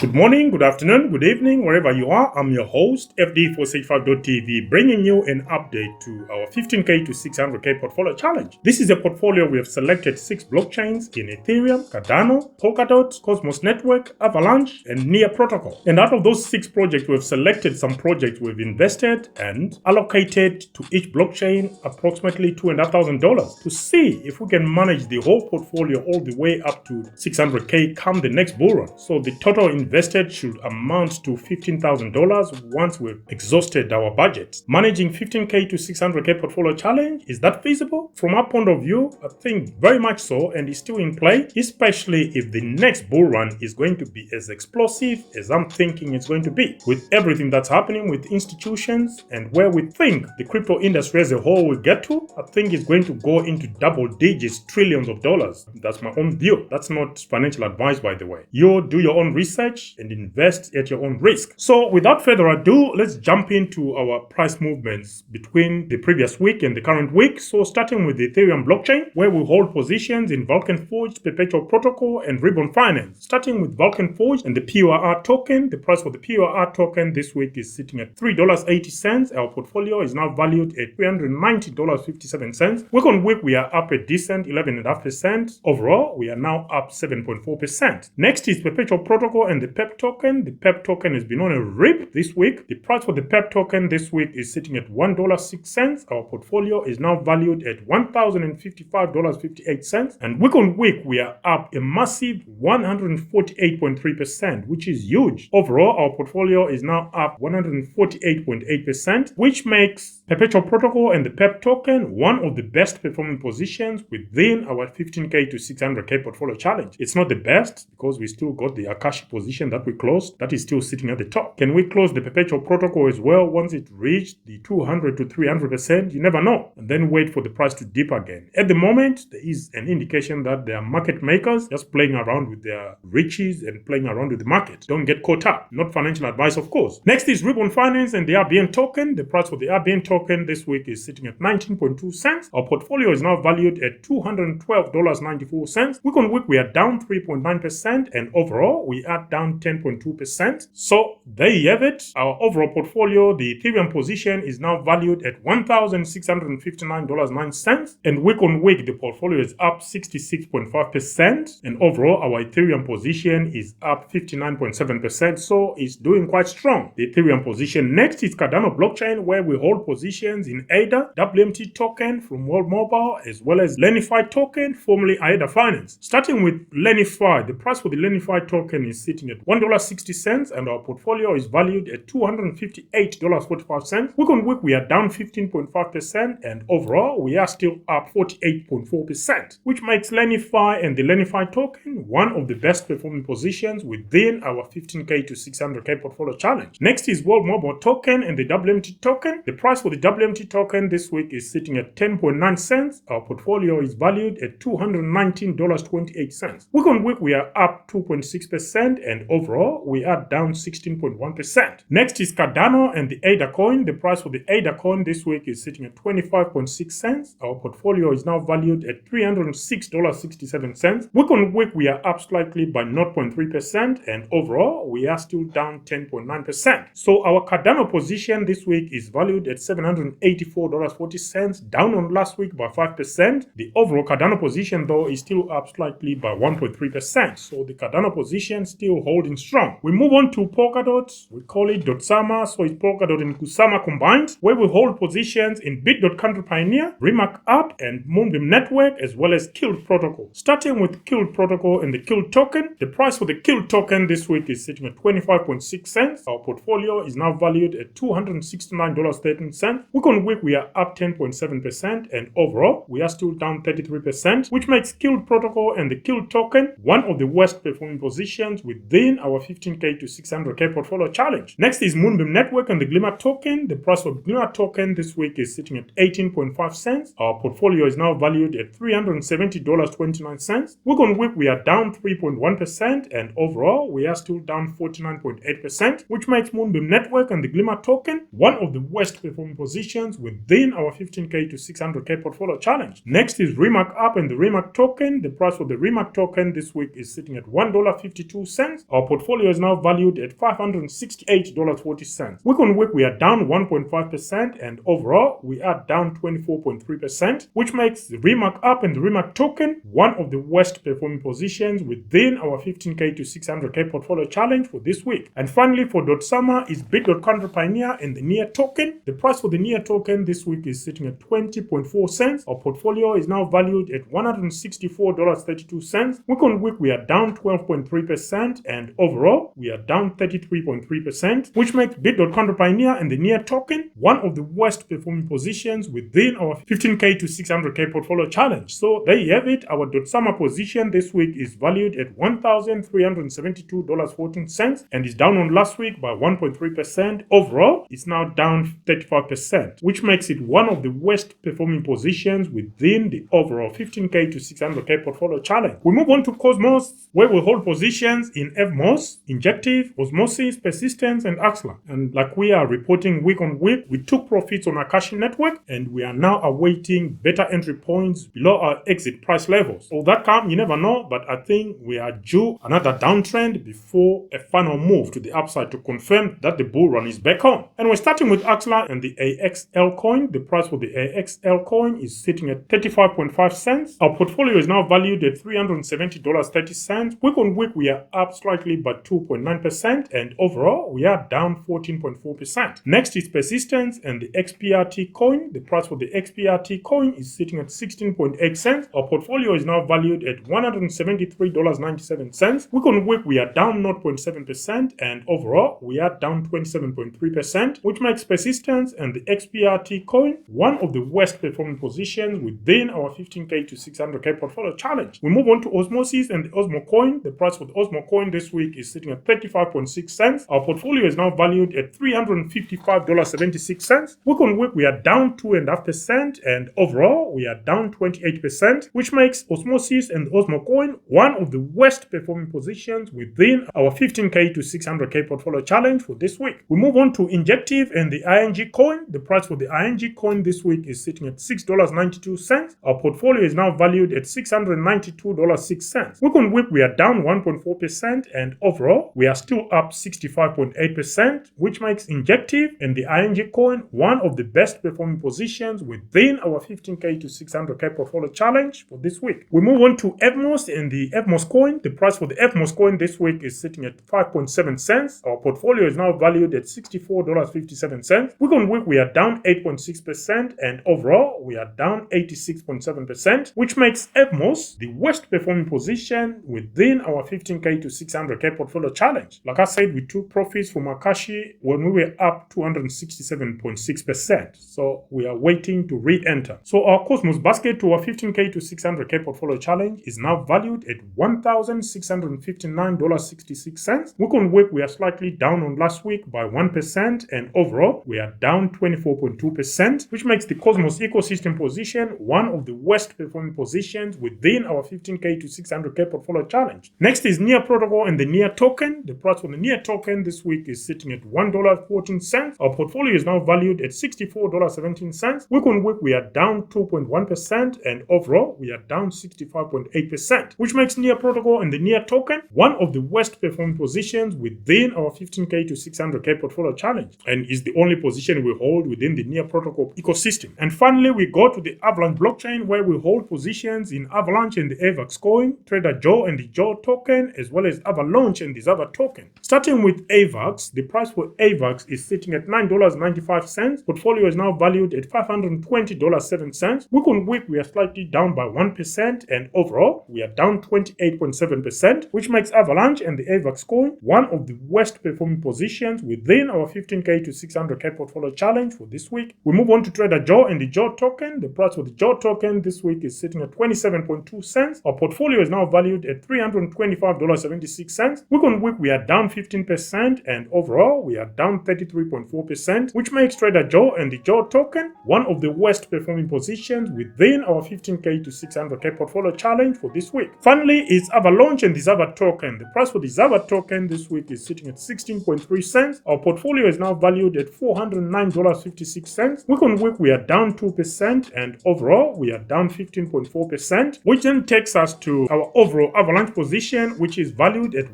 Good morning, good afternoon, good evening, wherever you are. I'm your host, FD465.tv, bringing you an update to our 15K to 600K portfolio challenge. This is a portfolio we have selected 6 blockchains in Ethereum, Cardano, Polkadot, Cosmos Network, Avalaunch, and NEARProtocol. And out of those 6 projects, we've selected some projects we've invested and allocated to each blockchain approximately $2,500 to see if we can manage the whole portfolio all the way up to 600K come the next bull run. So the total invested should amount to $15,000 once we've exhausted our budget. Managing 15K to 600K portfolio challenge, is that feasible? From our point of view, I think very much so, and is still in play, especially if the next bull run is going to be as explosive as I'm thinking it's going to be. With everything that's happening with institutions and where we think the crypto industry as a whole will get to, I think it's going to go into double digits, trillions of dollars. That's my own view. That's not financial advice, by the way. You do your own research and invest at your own risk. So without further ado, let's jump into our price movements between the previous week and the current week. So starting with the Ethereum blockchain, where we hold positions in VulcanForged, PerpetualProtocol, and RMRK.app. Starting with VulcanForged and the PERP token, the price for the PERP token this week is sitting at $3.80. Our portfolio is now valued at $390.57. Week on week, we are up a decent 11.5%. Overall, we are now up 7.4%. Next is PerpetualProtocol and the PERP token. The PERP token has been on a rip this week. The price for the PERP token this week is sitting at $1.06. Our portfolio is now valued at $1,055.58. And week on week, we are up a massive 148.3%, which is huge. Overall, our portfolio is now up 148.8%, which makes PerpetualProtocol and the PERP token one of the best performing positions within our 15K to 600K portfolio challenge. It's not the best because we still got the Akashi position that we closed, that is still sitting at the top. Can we close the PerpetualProtocol as well once it reached the 200 to 300%? You never know. And then wait for the price to dip again. At the moment, there is an indication that there are market makers just playing around with their riches and playing around with the market. Don't get caught up. Not financial advice, of course. Next is RMRK.app and the RBN token. The price for the RBN token this week is sitting at 19.2 cents. Our portfolio is now valued at $212.94. Week on week, we are down 3.9%, and overall, we are down 10.2%. So there you have it. Our overall portfolio, the Ethereum position, is now valued at $1,659.09. And week on week, the portfolio is up 66.5%. And overall, our Ethereum position is up 59.7%. So it's doing quite strong. The Ethereum position. Next is Cardano blockchain, where we hold positions in ADA, WMT token from World Mobile, as well as Lenify token, formerly AADAFinance. Starting with Lenify, the price for the Lenify token is sitting at $1.60, and our portfolio is valued at $258.45. Week on week, we are down 15.5%, and overall, we are still up 48.4%, which makes Lenify and the Lenify token one of the best performing positions within our 15K to 600K portfolio challenge. Next is World Mobile token and the WMT token. The price for the WMT token this week is sitting at 10.9 cents. Our portfolio is valued at $219.28. Week on week, we are up 2.6%, and overall, we are down 16.1%. Next is Cardano and the ADA coin. The price for the ADA coin this week is sitting at 25.6 cents. Our portfolio is now valued at $306.67. Week on week, we are up slightly by 0.3%, and overall, we are still down 10.9%. So our Cardano position this week is valued at $784.40, down on last week by 5%. The overall Cardano position, though, is still up slightly by 1.3%. So the Cardano position still holding strong. We move on to Polkadot. We call it Dotsama, so it's Polkadot and Kusama combined, where we hold positions in Bit.Country Pioneer, RMRK.app, and Moonbeam Network, as well as KILT Protocol. Starting with KILT Protocol and the KILT token, the price for the KILT token this week is sitting at 25.6 cents. Our portfolio is now valued at $269.13. Week on week, we are up 10.7%, and overall, we are still down 33%, which makes KILT Protocol and the KILT token one of the worst performing positions within our 15K to 600K portfolio challenge. Next is Moonbeam Network and the Glimmer token. The price for Glimmer token this week is sitting at 18.5 cents. Our portfolio is now valued at $370.29. Week on week, we are down 3.1%, and overall, we are still down 49.8%, which makes Moonbeam Network and the Glimmer token one of the worst performing positions within our 15K to 600K portfolio challenge. Next is RMRK.app and the RMRK token. The price for the RMRK token this week is sitting at $1.52. Our portfolio is now valued at $568.40. Week on week, we are down 1.5%, and overall, we are down 24.3%, which makes the RMRK app and the RMRK token one of the worst performing positions within our 15K to 600K portfolio challenge for this week. And finally, for .summer is Bit.Country Pioneer and the NEAR token. The price for the NEAR token this week is sitting at 20.4 cents. Our portfolio is now valued at $164.32. Week on week, we are down 12.3%, and overall, we are down 33.3%, which makes Bit.Country Pioneer and the NEAR token one of the worst performing positions within our 15K to 600K portfolio challenge. So there you have it. Our .summer position this week is valued at $1,372.14 and is down on last week by 1.3%. Overall, it's now down 35%, which makes it one of the worst performing positions within the overall 15K to 600K portfolio challenge. We move on to Cosmos, where we hold positions in EVMOS, Injective, Osmosis, Persistence, and Axelar. And like we are reporting week on week, we took profits on Akashi Network, and we are now awaiting better entry points below our exit price levels. Will that come? You never know, but I think we are due another downtrend before a final move to the upside to confirm that the bull run is back on. And we're starting with Axelar and the AXL coin. The price for the AXL coin is sitting at 35.5 cents. Our portfolio is now valued at $370.30. Week on week, we are up slightly by 2.9%, and overall, we are down 14.4%. Next is Persistence and the XPRT coin. The price for the XPRT coin is sitting at 16.8 cents. Our portfolio is now valued at $173.97. Week on week, we are down 0.7%, and overall, we are down 27.3%, which makes Persistence and the XPRT coin one of the worst performing positions within our 15K to 600K portfolio challenge. We move on to Osmosis and the Osmo coin. The price for the Osmo coin this week is sitting at 35.6 cents. Our portfolio is now valued at $355.76. Week on week, we are down 2.5%, and overall, we are down 28%, which makes Osmosis and the Osmo coin one of the worst performing positions within our 15K to 600K portfolio challenge for this week. We move on to Injective and the ING coin. The price for the ING coin this week is sitting at $6.92. Our portfolio is now valued at $692.06. Week on week, we are down 1.4%, and overall, we are still up 65.8%, which makes Injective and the ING coin one of the best performing positions within our 15K to 600K portfolio challenge for this week. We move on to EVMOS and the EVMOS coin. The price for the EVMOS coin this week is sitting at 5.7 cents. Our portfolio is now valued at $64.57. Week on week, we are down 8.6%, and overall, we are down 86.7%, which makes EVMOS the worst performing position within our 15K to 600K portfolio challenge. Like I said, we took profits from Akashi when we were up 267.6%. So we are waiting to re-enter. So our Cosmos basket to our 15K to 600K portfolio challenge is now valued at $1,659.66. Week on week, we are slightly down on last week by 1%, and overall, we are down 24.2%, which makes the Cosmos ecosystem position one of the worst performing positions within our 15K to 600K portfolio challenge. Next is NEARProtocol and the NEAR token. The price for the NEAR token this week is sitting at $1.14. Our portfolio is now valued at $64.17. Week on week, we are down 2.1%, and overall, we are down 65.8%, which makes NEARProtocol and the NEAR token one of the worst performing positions within our 15K to 600K portfolio challenge, and is the only position we hold within the NEARProtocol ecosystem. And finally, we go to the Avalaunch blockchain, where we hold positions in Avalaunch and the AVAX coin, Traderjoe and the Joe token, as well as Avalaunch and the Zava token. Starting with AVAX, the price for AVAX is sitting at $9.95. Portfolio is now valued at $520.07. Week on week, we are slightly down by 1%, and overall, we are down 28.7%, which makes Avalaunch and the AVAX coin one of the worst performing positions within our 15K to 600K portfolio challenge for this week. We move on to Traderjoe and the Joe token. The price for the Joe token this week is sitting at 27.2 cents. Our portfolio is now valued at $325.76. Week on week, we are down 15%, and overall, we are down 33.4%, which makes Traderjoe and the Joe token one of the worst performing positions within our 15K to 600K portfolio challenge for this week. Finally, is Avalaunch and the Zava token. The price for the Zava token this week is sitting at 16.3 cents. Our portfolio is now valued at $409.56. Week on week, we are down 2%, and overall, we are down 15.4%, which then takes us to our overall Avalaunch position, which is valued at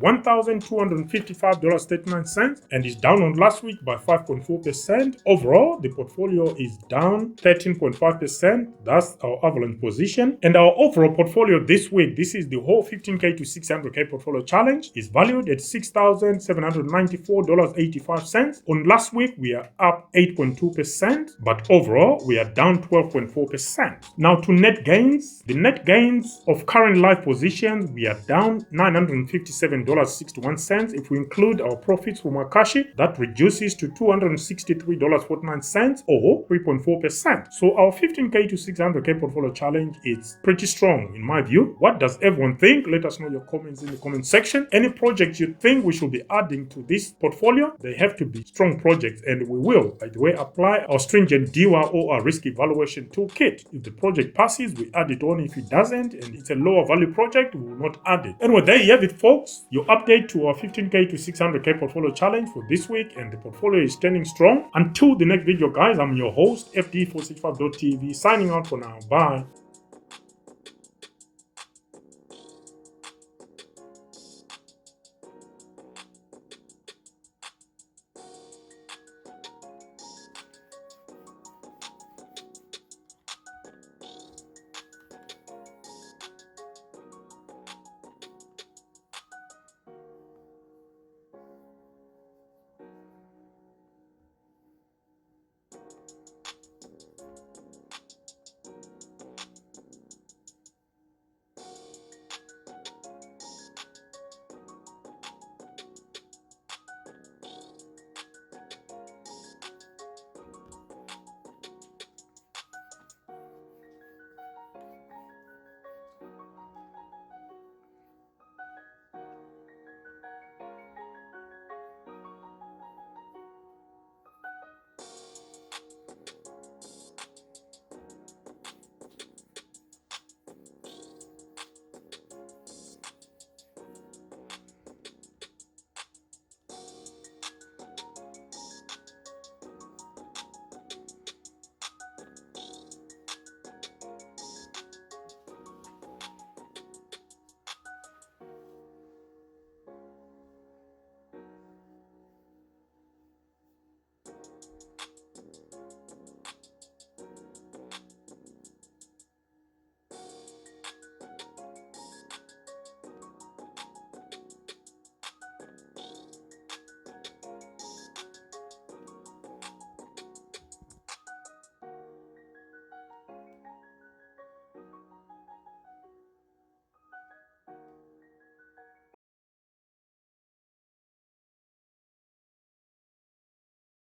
$1,255.39 and is down on last week by 5.4%. Overall, the portfolio is down 13.5%. That's our Avalaunch position. And our overall portfolio this week, this is the whole 15K to 600K portfolio challenge, is valued at $6,794.85. On last week, we are up 8.2%, but overall, we are down 12.4%. Now to net gains. The net gains of current live positions, we are down $957.61. If we include our profits from Akashi, that reduces to $263.49 or 3.4%. So our 15K to 600K portfolio challenge is pretty strong in my view. What does everyone think? Let us know your comments in the comment section. Any projects you think we should be adding to this portfolio, they have to be strong projects, and we will, by the way, apply our stringent DWA or our risk evaluation toolkit. If the project passes, we add it on. If it doesn't and it's a lower value project, we will not add it. Anyway, there you have it, folks. Your update to our 15K to 600K portfolio challenge for this week, and the portfolio is standing strong. Until the next video, guys, I'm your host, FD465.tv, signing out for now. Bye.